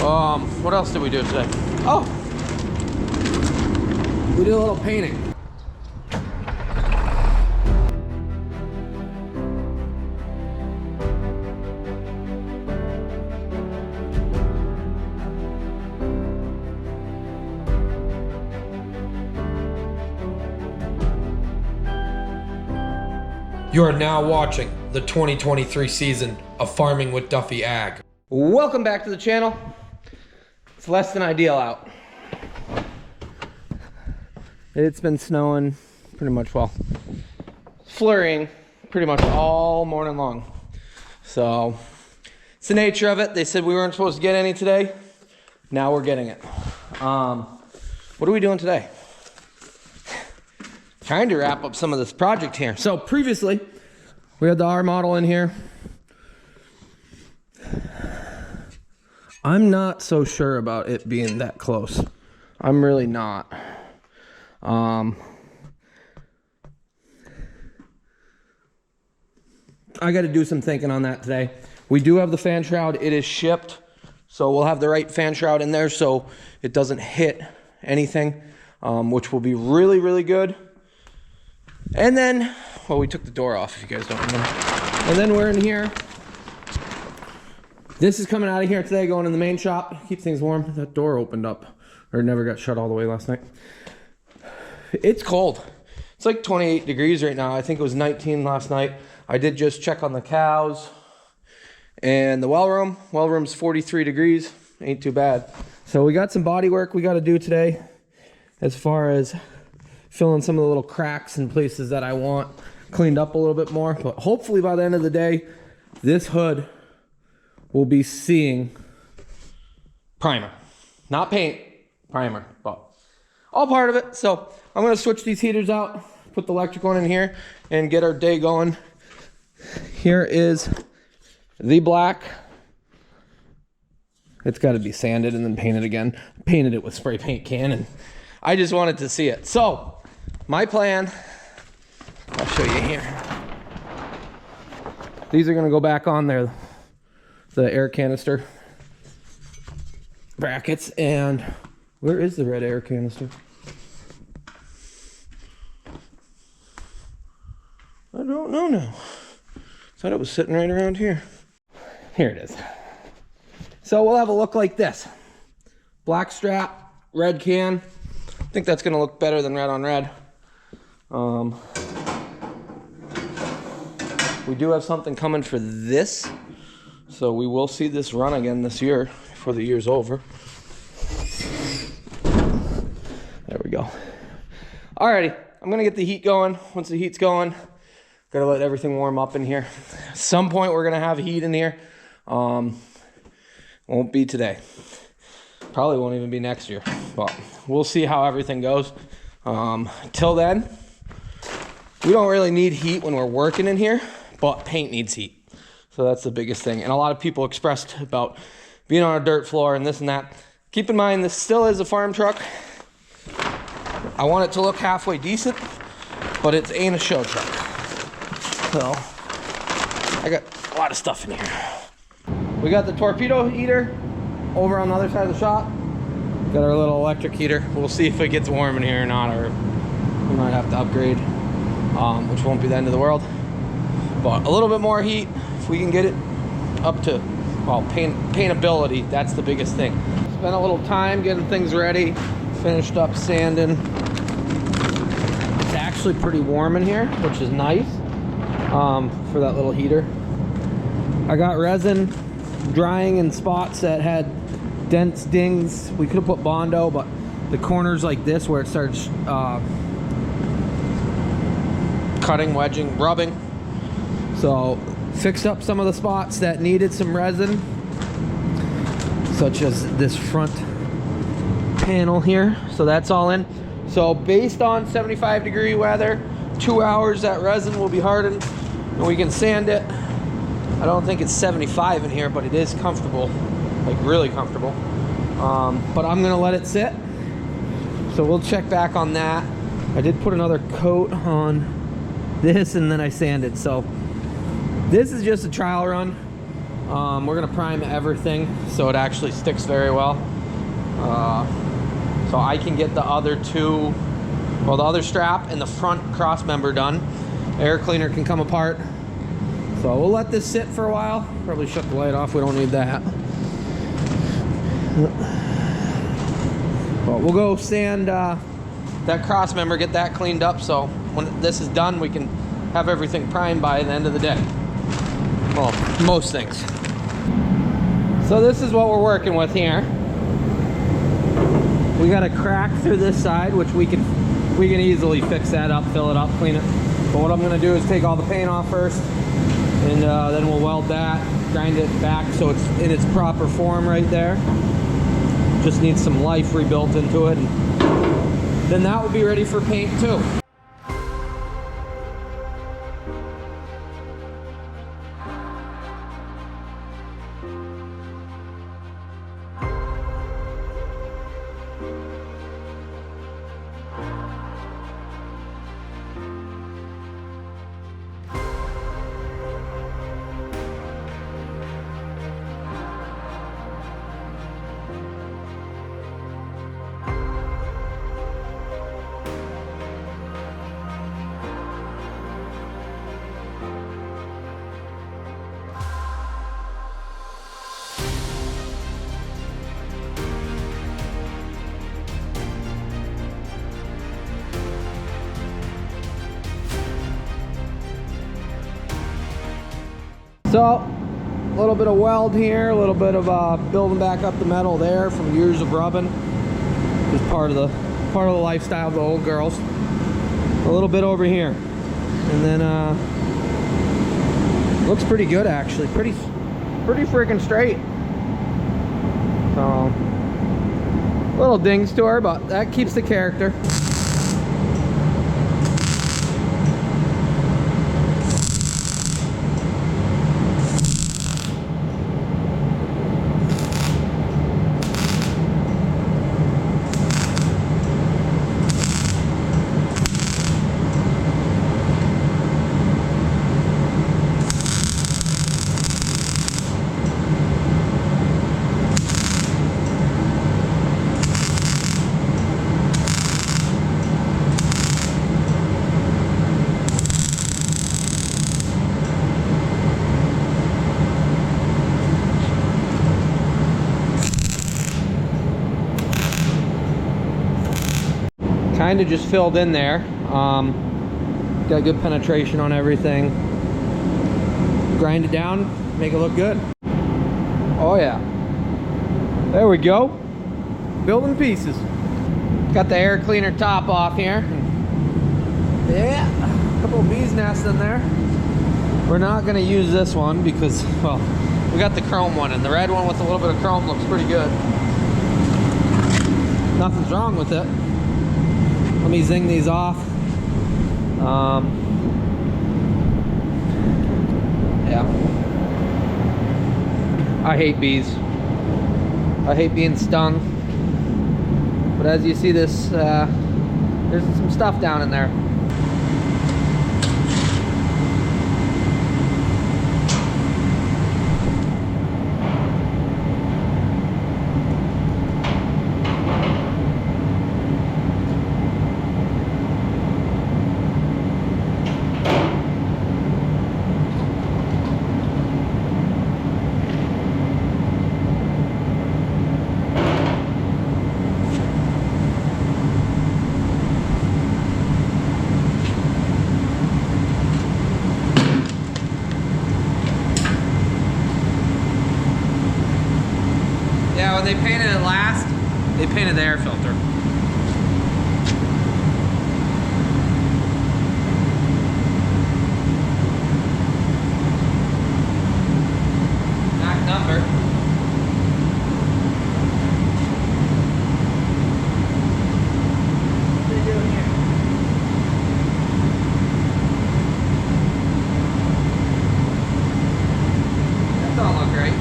What else did we do today? Oh, we did a little painting. You are now watching the 2023 season of Farming with Duffy Ag. Welcome back to the channel. It's less than ideal out. It's been snowing pretty much, well, flurrying pretty much all morning long. So it's the nature of it. They said we weren't supposed to get any today. Now we're getting it. What are we doing today? Trying to wrap up some of this project here. So previously, we had the R model in here. I'm not so sure about it being that close. I'm really not. I got to do some thinking on that today. We do have the fan shroud. It is shipped. So we'll have the right fan shroud in there so it doesn't hit anything, which will be really, really good. And then, well, we took the door off, if you guys don't remember. And then we're in here. This is coming out of here today, going in the main shop. Keep things warm. That door opened up, or never got shut all the way last night. It's cold. It's like 28 degrees right now. I think it was 19 last night. I did just check on the cows and the well room. Well room's 43 degrees. Ain't too bad. So we got some body work we got to do today as far as filling some of the little cracks and places that I want cleaned up a little bit more. But hopefully by the end of the day, this hood will be seeing primer. Not paint, primer, but all part of it. So I'm gonna switch these heaters out, put the electric one in here, and get our day going. Here is the black. It's gotta be sanded and then painted again. Painted it with spray paint can, and I just wanted to see it. So my plan, I'll show you here. These are gonna go back on there, the air canister brackets. And where is the red air canister? I don't know now. Thought it was sitting right around here. Here it is. So we'll have a look like this. Black strap, red can. I think that's gonna look better than red on red. We do have something coming for this, so we will see this run again this year before the year's over. There we go. Alrighty, I'm gonna get the heat going. Once the heat's going, gotta let everything warm up in here. At some point we're gonna have heat in here. Won't be today. Probably won't even be next year, but we'll see how everything goes. Till then, we don't really need heat when we're working in here, but paint needs heat. So that's the biggest thing. And a lot of people expressed about being on a dirt floor and this and that. Keep in mind, this still is a farm truck. I want it to look halfway decent, but it ain't a show truck. So I got a lot of stuff in here. We got the torpedo heater over on the other side of the shop. Got our little electric heater. We'll see if it gets warm in here or not, or we might have to upgrade, which won't be the end of the world. But a little bit more heat, if we can get it up to, well, paintability, that's the biggest thing. Spent a little time getting things ready, finished up sanding. It's actually pretty warm in here, which is nice for that little heater. I got resin drying in spots that had dents, dings. We could have put Bondo, but the corners like this where it starts cutting, wedging, rubbing. So fixed up some of the spots that needed some resin, such as this front panel here. So that's all in. So based on 75-degree weather, 2 hours, that resin will be hardened and we can sand it. I don't think it's 75 in here, but it is comfortable, like really comfortable. But I'm gonna let it sit. So we'll check back on that. I did put another coat on this and then I sanded. So this is just a trial run. We're gonna prime everything so it actually sticks very well. So I can get the other two, well, the other strap and the front cross member done. Air cleaner can come apart. So we'll let this sit for a while. Probably shut the light off, we don't need that. But we'll go sand that cross member, get that cleaned up, so when this is done, we can have everything primed by the end of the day. Well, most things. So this is what we're working with here. We got a crack through this side, which we can easily fix that up, fill it up, clean it. But what I'm gonna do is take all the paint off first, and then we'll weld that, grind it back so it's in its proper form right there. Just needs some life rebuilt into it, and then that will be ready for paint too. So, a little bit of weld here, a little bit of building back up the metal there from years of rubbing. Just part of the lifestyle of the old girls. A little bit over here, and then looks pretty good actually. Pretty freaking straight. So, little dings to her, but that keeps the character. Kind of just filled in there. Got good penetration on everything. Grind it down, make it look good. Oh yeah. There we go. Building pieces. Got the air cleaner top off here. Yeah, a couple of bees nests in there. We're not gonna use this one because, well, we got the chrome one, and the red one with a little bit of chrome looks pretty good. Nothing's wrong with it. Let me zing these off. Yeah. I hate bees. I hate being stung. But as you see this, there's some stuff down in there. Yeah, when they painted it last, they painted the air filter. Mack number. What are they doing here? That don't look right.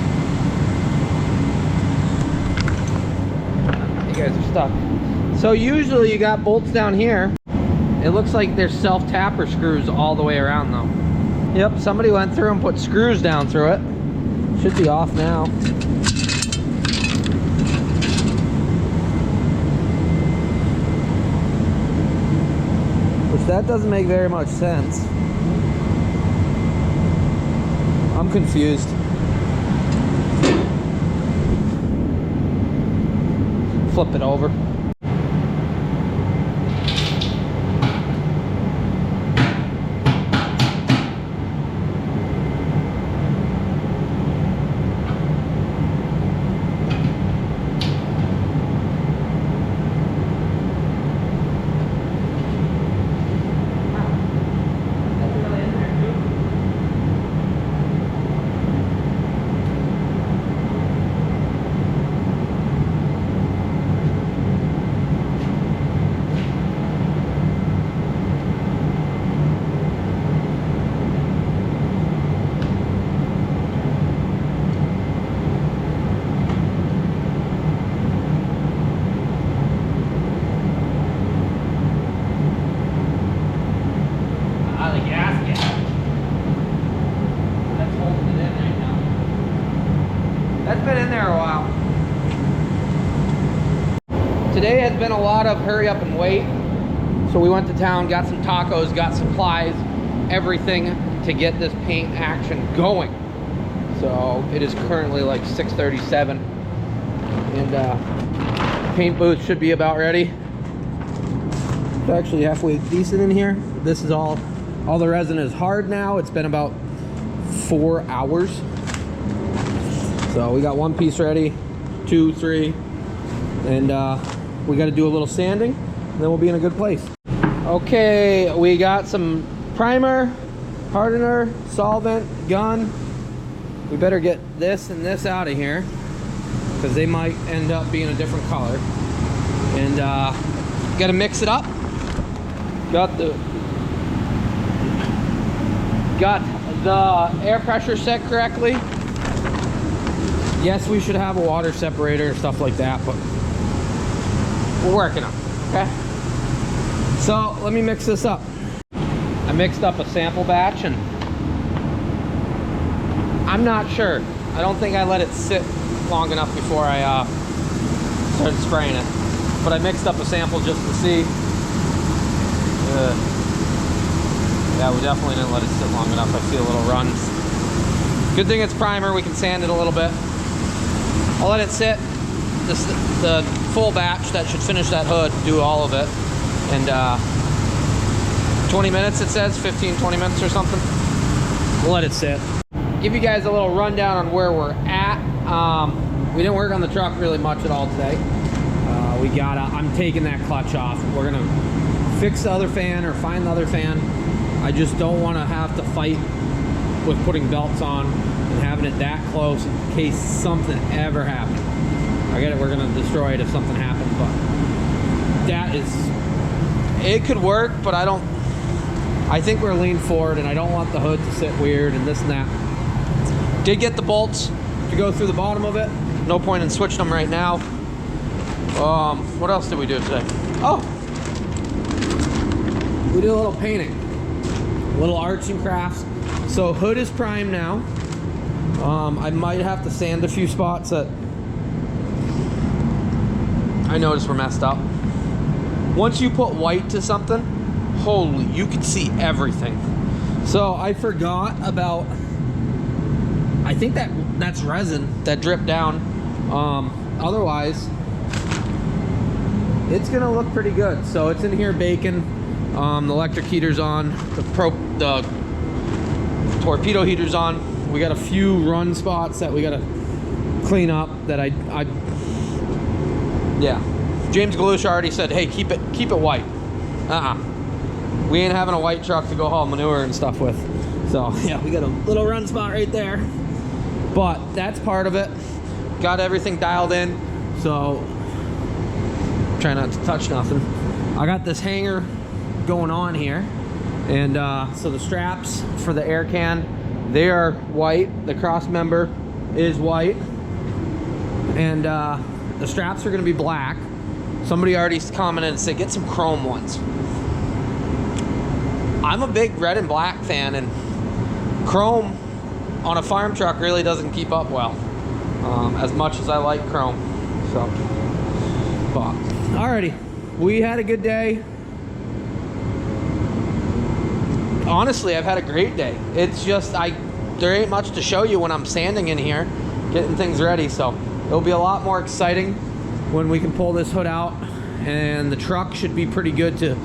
You guys are stuck. So usually you got bolts down here. It looks like there's self-tapper screws all the way around though. Yep, somebody went through and put screws down through it. Should be off now. Which that doesn't make very much sense. I'm confused. Flip it over. Today has been a lot of hurry up and wait. So we went to town, got some tacos, got supplies, everything to get this paint action going. So it is currently like 6:37 and paint booth should be about ready. It's actually halfway decent in here. This is all the resin is hard now. It's been about 4 hours. So we got one piece ready, 2, 3, and we got to do a little sanding, and then we'll be in a good place. Okay, we got some primer, hardener, solvent, gun. We better get this and this out of here because they might end up being a different color. And got to mix it up. Got the air pressure set correctly. Yes, we should have a water separator and stuff like that, but we're working on it, okay? So let me mix this up. I mixed up a sample batch and I'm not sure. I don't think I let it sit long enough before I started spraying it. But I mixed up a sample just to see. Yeah, we definitely didn't let it sit long enough. I see a little runs. Good thing it's primer, we can sand it a little bit. I'll let it sit. The full batch that should finish that hood, do all of it. And 20 minutes it says, 15, 20 minutes or something. We'll let it sit. Give you guys a little rundown on where we're at. We didn't work on the truck really much at all today. I'm taking that clutch off. We're gonna fix the other fan or find the other fan. I just don't want to have to fight with putting belts on and having it that close in case something ever happened. I get it, we're gonna destroy it if something happened, but it could work, but I think we're lean forward and I don't want the hood to sit weird and this and that. Did get the bolts to go through the bottom of it. No point in switching them right now. What else did we do today? Oh, we did a little painting, a little arts and crafts. So hood is primed now. I might have to sand a few spots that I noticed were messed up. Once you put white to something, holy, you can see everything. So I forgot about, I think that's resin that dripped down. Otherwise, it's gonna look pretty good. So it's in here baking. The electric heater's on, the torpedo heater's on. We got a few run spots that we gotta clean up that yeah. James Galusha already said, hey, keep it white. We ain't having a white truck to go haul manure and stuff with. So yeah, we got a little run spot right there. But that's part of it. Got everything dialed in. So try not to touch nothing. I got this hanger going on here. And so the straps for the air can, they are white. The cross member is white. And the straps are gonna be black. Somebody already commented and said, get some chrome ones. I'm a big red and black fan, and chrome on a farm truck really doesn't keep up well, as much as I like chrome. So, but alrighty, we had a good day. Honestly, I've had a great day. It's just there ain't much to show you when I'm sanding in here, getting things ready. So it'll be a lot more exciting when we can pull this hood out, and the truck should be pretty good to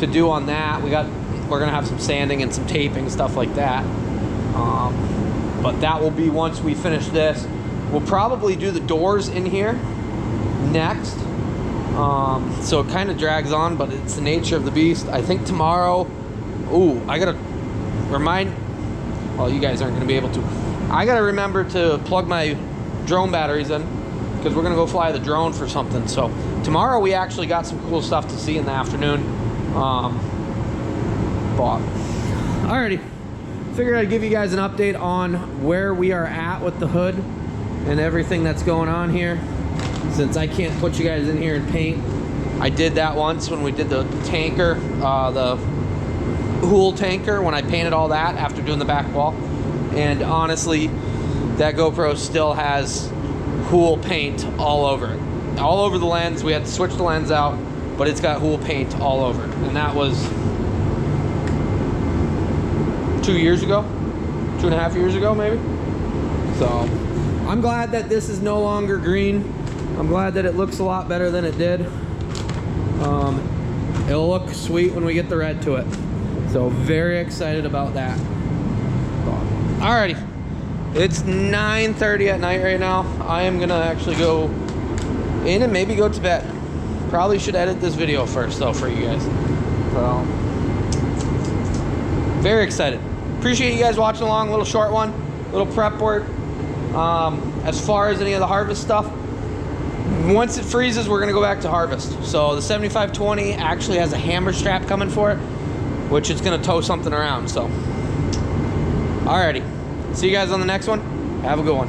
do on that. We're gonna have some sanding and some taping, stuff like that. But that will be once we finish this. We'll probably do the doors in here next. So it kind of drags on, but it's the nature of the beast. I think tomorrow, I gotta remind, well, you guys aren't gonna be able to. I gotta remember to plug my drone batteries in, because we're gonna go fly the drone for something. So tomorrow we actually got some cool stuff to see in the afternoon. But alrighty, figured I'd give you guys an update on where we are at with the hood and everything that's going on here, since I can't put you guys in here and paint. I did that once when we did the tanker, the Hool tanker, when I painted all that after doing the back wall. And honestly, that GoPro still has Hool paint all over it, all over the lens. We had to switch the lens out, but it's got Hool paint all over it. And that was 2 years ago, 2.5 years ago maybe. So I'm glad that this is no longer green. I'm glad that it looks a lot better than it did. It'll look sweet when we get the red to it. So very excited about that. Alrighty, it's 9:30 at night right now. I am gonna actually go in and maybe go to bed. Probably should edit this video first though for you guys. So very excited. Appreciate you guys watching along. A little short one, little prep work. As far as any of the harvest stuff, once it freezes, we're gonna go back to harvest. So the 7520 actually has a hammer strap coming for it, which is gonna tow something around. So alrighty, see you guys on the next one. Have a good one.